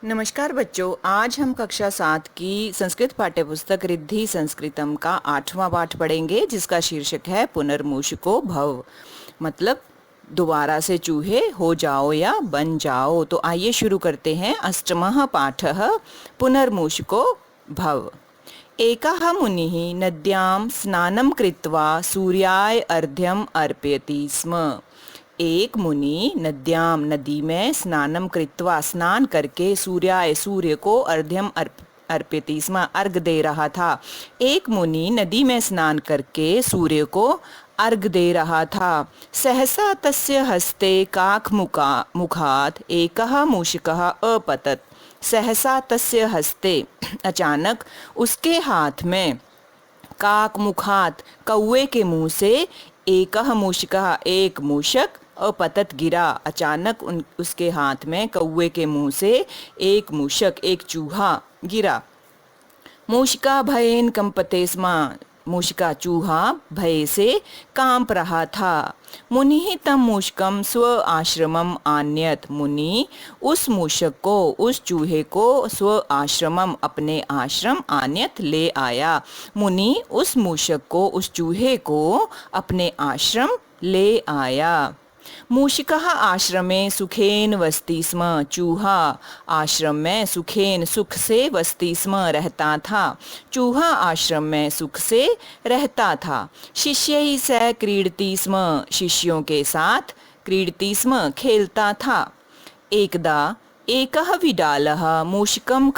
नमस्कार बच्चों, आज हम कक्षा 7 की संस्कृत पाठ्यपुस्तक रिद्धि संस्कृतम का 8वां पाठ पढ़ेंगे, जिसका शीर्षक है पुनर्मूषको भव। मतलब दोबारा से चूहे हो जाओ या बन जाओ। तो आइए शुरू करते हैं। अष्टमः पाठः पुनर्मूषको भव। एकः मुनिः नद्यां स्नानं कृत्वा सूर्याय अर्घ्यम् अर्पयति स्म। एक मुनि नद्याम नदी में स्नानम कृत्वा स्नान करके सूर्याय सूर्य को अर्घ्यम अर्पयति स्म अर्घ दे रहा था। एक मुनि नदी में स्नान करके सूर्य को अर्घ दे रहा था। सहसा तस्य हस्ते मुखात एकः मूषकः अपतत। सहसा तस्य हस्ते अचानक उसके हाथ में काक मुखात कौवे के मुंह से एकः मूषकः एक मूषक अपतत गिरा। अचानक उसके हाथ में कौवे के मुंह से एक मूषक एक चूहा गिरा। मूषका भयेन कंपते स्म। मूषका चूहा भय से कांप रहा था। मुनि तम मूषकम स्व आश्रमम आन्यत। मुनि उस मूषक को उस चूहे को स्व आश्रमम अपने आश्रम आन्यत ले आया। मुनि उस मूषक को उस चूहे को अपने आश्रम ले आया। मूषिकः आश्रमे सुखेन वसति स्म। चूहा आश्रम में सुखेन सुख से वसति स्म रहता था। चूहा आश्रम में सुख से रहता था। शिष्यैः सह क्रीडति स्म। शिष्यों के साथ क्रीडति स्म खेलता था। एकदा एकः विडालः मूषिकं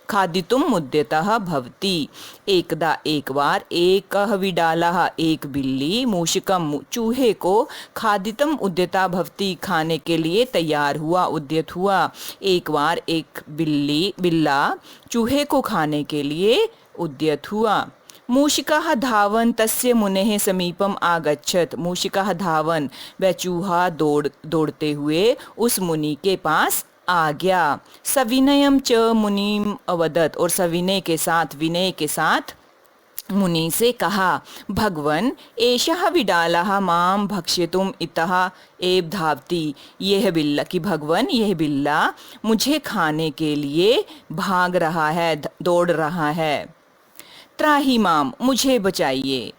खादितुम मुद्यतः भवति। एकदा एक बार एकः विडालः एक बिल्ली मूषिकम चूहे को खादितम उद्यता भवति खाने के लिए तैयार हुआ उद्यत हुआ। एक बार एक बिल्ला चूहे को खाने के लिए उद्यत हुआ। मूषिकः धावन तस्य मुनेः समीपम आगच्छत। मूषिकः धावन वह चूहा दौड़ते हुए उस मुनि के पास आ गया। सविनयम च मुनिम अवदत। और सविनय के साथ विनय के साथ मुनि से कहा, भगवन एषः विडालः मां भक्षितुम इतः एव धावति। यह बिल्ला कि भगवन यह बिल्ला मुझे खाने के लिए भाग रहा है, दौड़ रहा है। त्राहि माम मुझे बचाइए।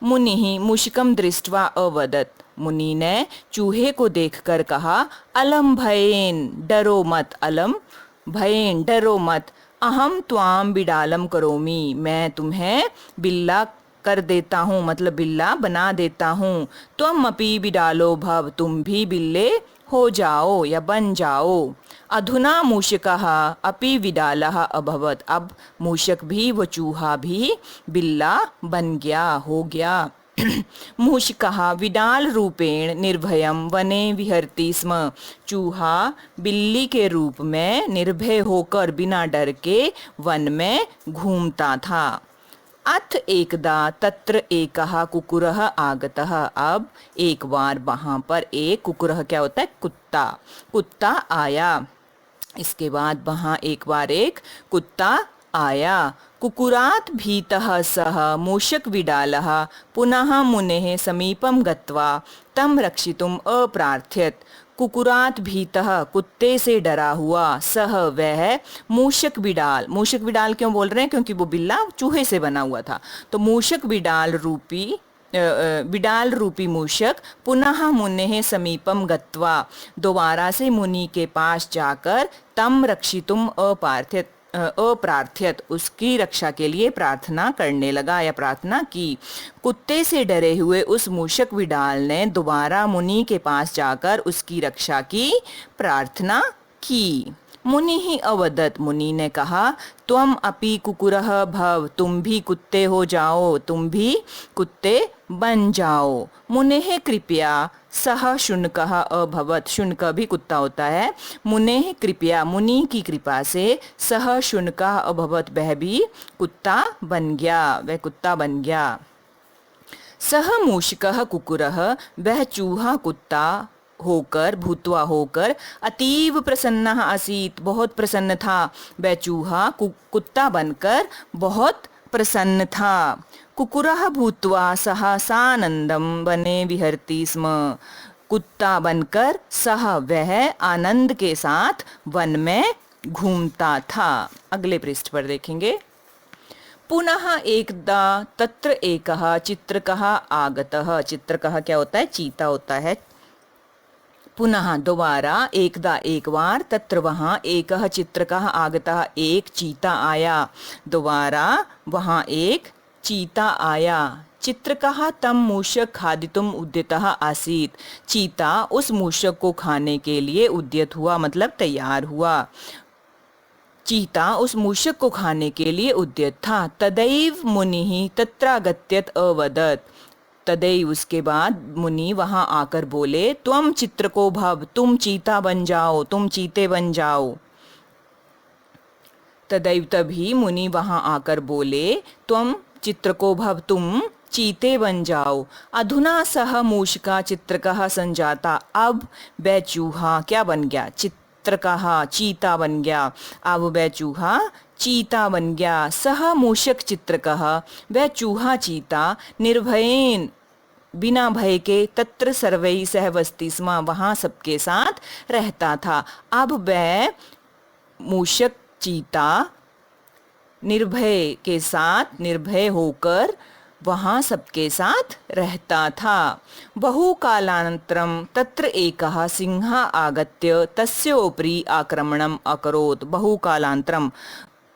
मुनिः मूषिकं दृष्ट्वा अवदत। मुनि ने चूहे को देखकर कहा, अलम भयेन डरो मत। अलम भयेन डरो मत। अहम त्वाम बिडालम करोमि। मैं तुम्हें बिल्ला कर देता हूँ, मतलब बिल्ला बना देता हूँ। त्वम अपि बिडालो भव। तुम भी बिल्ले हो जाओ या बन जाओ। अधुना मूषकः अपि विडालः अभवत। अब मूषक भी वो चूहा भी बिल्ला बन गया, हो गया। मूषिकः विडाल रूपेण निर्भयं वने विहरति स्म। चूहा बिल्ली के रूप में निर्भय होकर बिना डर के वन में घूमता था। अथ एकदा तत्र एकः कुकुरः आगतः। अब एक बार वहां पर एक कुकुरः क्या होता है, कुत्ता आया। इसके बाद वहां एक बार एक कुत्ता आया। कुकुरात् भीतः सः मूषक विडालः पुनः मुनेः समीपं गत्वा तं रक्षितुम् अप्रार्थयत। कुकुरात् भीतः कुत्ते से डरा हुआ, सह वह मूषक विडाल क्यों बोल रहे हैं, क्योंकि वो बिल्ला चूहे से बना हुआ था। तो मूषक विडाल रूपी मूषक पुनः मुनेः समीपम गत्वा दोबारा से मुनि के पास जाकर तम रक्षितुम अप्रार्थयत उसकी रक्षा के लिए प्रार्थना करने लगा या प्रार्थना की। कुत्ते से डरे हुए उस मूषक विडाल ने दोबारा मुनि के पास जाकर उसकी रक्षा की प्रार्थना की। मुनि ही अवदत। मुनि ने कहा, त्वम अपि कुकुरः भव। तुम भी कुत्ते हो जाओ, तुम भी कुत्ते बन जाओ। मुनेः कृपया सह शुनकः अभवत। शुनक भी कुत्ता होता है। मुनेः कृपया मुनि की कृपा से सह शुनकः अभवत वह भी कुत्ता बन गया, वह कुत्ता बन गया। सह मूषकः कुकुरः वह चूहा कुत्ता भूतवा होकर अतीव प्रसन्न आसीत बहुत प्रसन्न था। वह चूहा कुत्ता बनकर बहुत प्रसन्न था। कुकुरः भूत्वा सः सानन्दं वने विहरति स्म। कुत्ता बनकर सह वह आनंद के साथ वन में घूमता था। अगले पृष्ठ पर देखेंगे। पुनः एकदा तत्र एकः चित्रकः आगतः। चित्रकः क्या होता है? चीता होता है। पुनः दोबारा, एकदा एक बार, तत्र वहाँ, एकः चित्रकः आगतः एक चीता आया। दोबारा वहाँ एक चीता आया। चित्रकः तं मूषक खादितुम् उद्यतः आसीत्। चीता उस मूषक को खाने के लिए उद्यत हुआ, मतलब तैयार हुआ। चीता उस मूषक को खाने के लिए उद्यत था। तदैव मुनिः तत्रागत्यत अवदत्। तदैव उसके बाद मुनि वहां आकर बोले, त्वं चित्रको भव, तुम चीता बन जाओ, तुम चीते बन जाओ। तदैव तभी मुनि वहां आकर बोले, त्वं चित्रको भव, तुम चीते बन जाओ। अधुना सह मूषका चित्रकः संजाता। अब वह चूहा क्या बन गया? चित्रकः चीता बन गया। अब वह चूहा चीता बन गया। सह मूषक चित्रकः, वह चूहा चीता, निर्भयेन बिना भय के, तत्र सर्वैः सह वसति स्म, वहाँ सबके साथ रहता था। अब वह मूषक चीता निर्भय के साथ, निर्भय होकर वहाँ सबके साथ रहता था। बहुकालानन्तरं तत्र एकः सिंहः आगत्य तस्य उपरि आक्रमणम् अकरोत्। बहुकालान्तरं,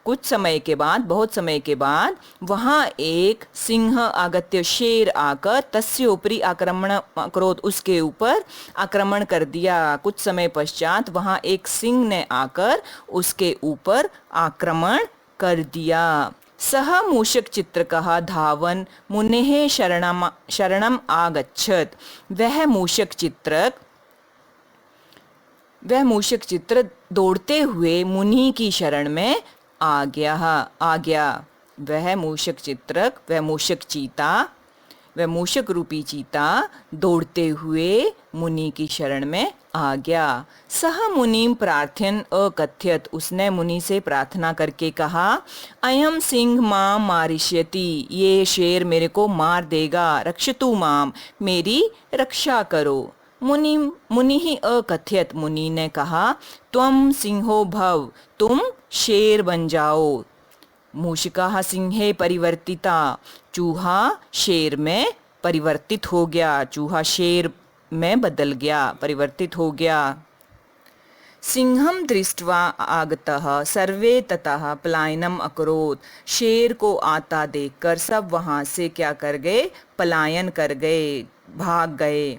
कुछ समय के बाद, बहुत समय के बाद, वहाँ एक सिंह आगत्य, शेर आकर, तस्य उपरि आक्रमण अकरोत्, उसके ऊपर आक्रमण कर दिया। कुछ समय पश्चात वहाँ एक सिंह ने आकर उसके ऊपर आक्रमण कर दिया। सह मूषक चित्रकः धावन मुनेः शरणम आगच्छत्। वह मूषक चित्र दौड़ते हुए मुनि की शरण में आ गया। वह मूषक चित्रक, वह मूषक चीता, वह मूषक रूपी चीता दौड़ते हुए मुनि की शरण में आ गया। सह मुनिम प्रार्थयन् अकथयत्। उसने मुनि से प्रार्थना करके कहा, अयम सिंह मां मारिष्यति। ये शेर मेरे को मार देगा। रक्षतु माम, मेरी रक्षा करो। मुनि ही अकथयत। मुनि ने कहा, त्वं सिंहो भव, तुम शेर बन जाओ। मूषिका सिंहे परिवर्तिता। चूहा शेर में परिवर्तित हो गया। चूहा शेर में बदल गया, परिवर्तित हो गया। सिंहम दृष्ट्वा आगतः सर्वे ततः पलायनम अकरोत्। शेर को आता देखकर सब वहां से क्या कर गए? पलायन कर गए, भाग गए।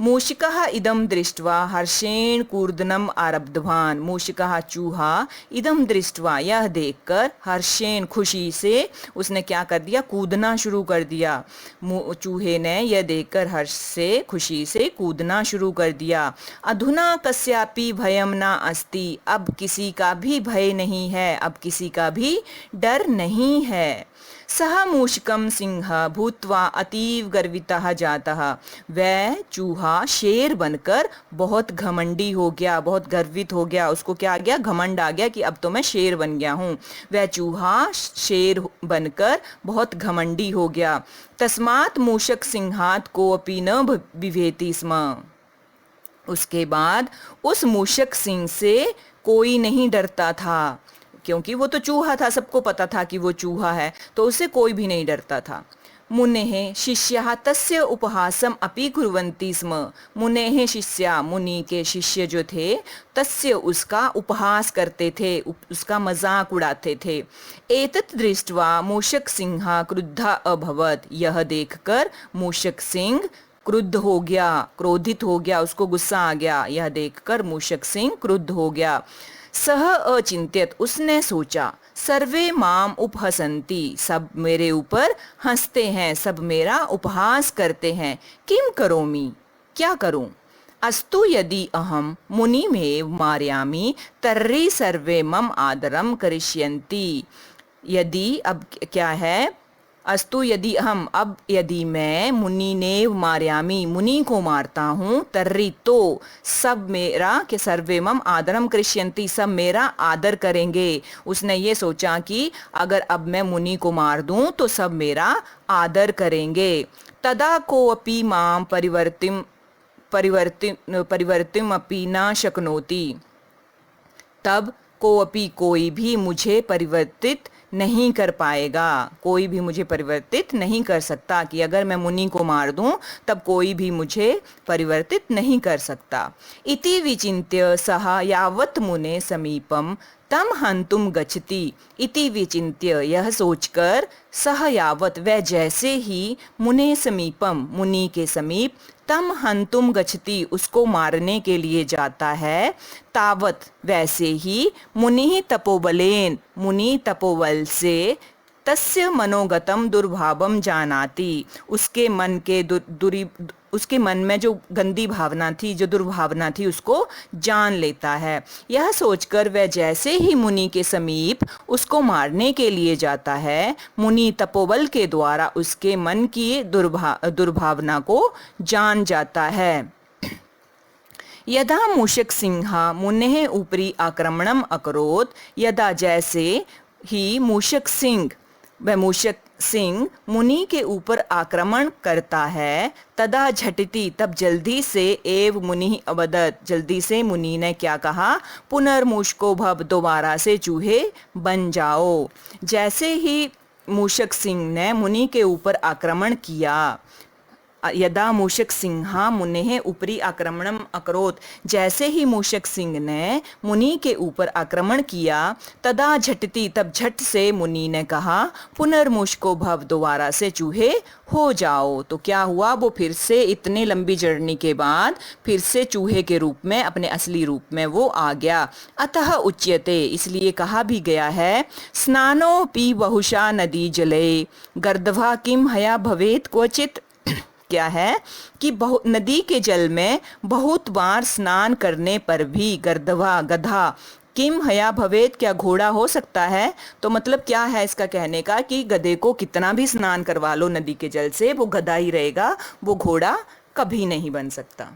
मूषिकः इदं दृष्ट्वा हर्षेण कूर्दनम आरब्धवान। मूषिकः चूहा, इदं दृष्ट्वा यह देखकर, हर्षेण खुशी से उसने क्या कर दिया? कूदना शुरू कर दिया। चूहे ने यह देखकर हर्ष से, खुशी से कूदना शुरू कर दिया। अधुना कस्यापि भयम न अस्ति। अब किसी का भी भय नहीं है, अब किसी का भी डर नहीं है। सह मूषकम सिंह भूत्वा अतीव गर्वितः जातः। वह चूहा शेर बनकर बहुत घमंडी हो गया, बहुत गर्वित हो गया। उसको क्या आ गया? घमंड आ गया कि अब तो मैं शेर बन गया हूँ। वह चूहा शेर बनकर बहुत घमंडी हो गया। तस्मात् मूषक सिंहात् कोऽपि न बिभेति स्म। उसके बाद उस मूषक सिंह से कोई नहीं डरता था, क्योंकि वो तो चूहा था, सबको पता था कि वो चूहा है, तो उससे कोई भी नहीं डरता था। मुनेः शिष्याः तस्य उपहासम अपि कुर्वन्ति स्म। मुनेः शिष्या, मुनि के शिष्य जो थे, तस्य उसका उपहास करते थे, उसका मजाक उड़ाते थे। एतत् दृष्ट्वा मूषक सिंह क्रुद्धः अभवत्। यह देखकर मूषक सिंह क्रुद्ध हो गया, क्रोधित हो गया, उसको गुस्सा आ गया। यह देखकर मूषक सिंह क्रुद्ध हो गया। सह अचिंत्यत, उसने सोचा, सर्वे माम उपहसन्ति, सब मेरे ऊपर हंसते हैं, सब मेरा उपहास करते हैं। किम करोमि, क्या करूं? अस्तु यदि अहम मुनिमेव मारयामि तर्हि सर्वे मम आदरम करिष्यन्ति। यदि, अब क्या है? अस्तु यदि हम, अब यदि मैं मुनिनेव मारयामि, मुनि को मारता हूँ, तर्हि तो सब मेरा, कि सर्वे मम आदरम करिष्यन्ति, सब मेरा आदर करेंगे। उसने ये सोचा कि अगर अब मैं मुनि को मार दूं तो सब मेरा आदर करेंगे। तदा कोऽपि मां परिवर्तिमपि न शक्नोति, तब कोऽपि कोई भी मुझे परिवर्तित नहीं कर पाएगा, कोई भी मुझे परिवर्तित नहीं कर सकता, कि अगर मैं मुनि को मार दूं तब कोई भी मुझे परिवर्तित नहीं कर सकता। इति विचिन्त्य सः यावत् मुने समीपम तम हंतुम गच्छति। इति विचिन्त्य, यह सोचकर, सह यावत, वह जैसे ही, मुने समीपम, मुनि के समीप, तम हंतुम गच्छति, उसको मारने के लिए जाता है, तावत, वैसे ही, मुनि तपोबलेन, मुनि तपोबल से, तस्य मनोगतम दुर्भावम जानाति, उसके मन के उसके मन में जो गंदी भावना थी, जो दुर्भावना थी, उसको जान लेता है। यह सोचकर वह जैसे ही मुनि के समीप उसको मारने के लिए जाता है, मुनि तपोबल के द्वारा उसके मन की दुर्भावना को जान जाता है। यदा मूषक सिंह मुनेः उपरि आक्रमणम अकरोत्, यदा, जैसे ही, मूषक सिंह मुनि के ऊपर आक्रमण करता है, तदा झटिति, तब जल्दी से, एव मुनि अवदत्, जल्दी से मुनि ने क्या कहा, पुनर्मूषको भव, दोबारा से चूहे बन जाओ। जैसे ही मूषक सिंह ने मुनि के ऊपर आक्रमण किया, यदा मूषक सिंह मुनेः उपरि आक्रमणम अकरोत्, जैसे ही मूषक सिंह ने मुनि के ऊपर आक्रमण किया, तदा झटति, तब झट से मुनि ने कहा, पुनर्मूषको भव, दोबारा से चूहे हो जाओ। तो क्या हुआ, वो फिर से इतने लंबी जर्नी के बाद फिर से चूहे के रूप में, अपने असली रूप में वो आ गया। अतः उच्यते, इसलिए कहा भी गया है, स्नानोऽपि बहुशा नदी जले गर्दभा किम हया भवेत् क्वचित्। क्या है कि नदी के जल में बहुत बार स्नान करने पर भी, गर्दभा, गधा, किम हया भवेत, क्या घोड़ा हो सकता है। तो मतलब क्या है इसका कहने का, कि गधे को कितना भी स्नान करवा लो नदी के जल से, वो गधा ही रहेगा, वो घोड़ा कभी नहीं बन सकता।